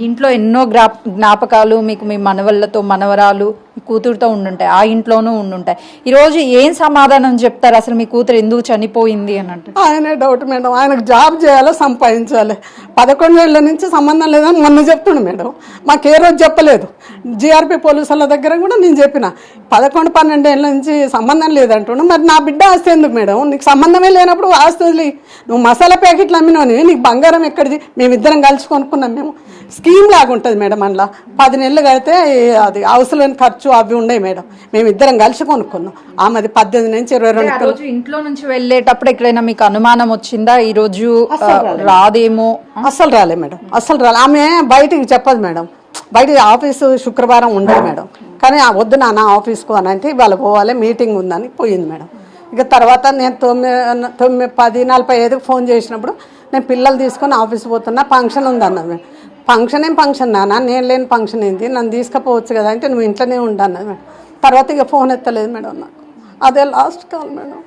ఇంట్లో ఎన్నో జ్ఞాపకాలు మీకు మీ మనవళ్ళతో మనవరాలు కూతురుతో ఉండుంటాయి, ఆ ఇంట్లోనూ ఉండుంటాయి. ఈరోజు ఏం సమాధానం చెప్తారు అసలు మీ కూతురు ఎందుకు చనిపోయింది అని అంటే? ఆయనే డౌట్ మేడం, ఆయనకు జాబ్ చేయాలో సంపాదించాలి. 11 ఏళ్ల నుంచి సంబంధం లేదని మొన్న చెప్తుండు మేడం, మాకు ఏ రోజు చెప్పలేదు. జిఆర్పి పోలీసుల దగ్గర కూడా నేను చెప్పిన 11-12 ఏళ్ల నుంచి సంబంధం లేదంటుండు. మరి నా బిడ్డ ఆస్తి ఎందుకు మేడం? నీకు సంబంధమే లేనప్పుడు ఆస్తి వదిలి నువ్వు మసాలా ప్యాకెట్లు అమ్మినోని నీకు బంగారం ఎక్కడిది? మేమిద్దరం కలిసి కొనుక్కున్నాం. మేము స్కీమ్ లాగా ఉంటుంది మేడం, అందులో 10 నెలలు కడితే అది అవసరమైన ఖర్చు అవి ఉన్నాయి మేడం. మేమిద్దరం కలిసి కొనుక్కున్నాం. ఆమెది 18 నుంచి 22. ఇంట్లో నుంచి వెళ్ళేటప్పుడు ఎక్కడైనా మీకు అనుమానం వచ్చిందా ఈ రోజు రాదేమో? అస్సలు రాలే మేడం, అస్సలు రాలే. ఆమె బయటికి చెప్పదు మేడం, బయట ఆఫీసు శుక్రవారం ఉండదు మేడం. కానీ వద్దు నాన్న ఆఫీస్కు అని అంటే ఇవాళ పోవాలి మీటింగ్ ఉందని పోయింది మేడం. ఇక తర్వాత నేను 10:45 ఫోన్ చేసినప్పుడు నేను పిల్లలు తీసుకొని ఆఫీస్ పోతున్నా, ఫంక్షన్ ఉంది అన్నది మేడం. ఫంక్షన్ నాన్న, నేను లేని ఫంక్షన్ ఏంటి, నన్ను తీసుకుపోవచ్చు కదా అంటే నువ్వు ఇంట్లోనే ఉండన్నది మేడం. తర్వాత ఇక ఫోన్ ఎత్తలేదు మేడం నాకు. అదే లాస్ట్ కాల్ మేడం.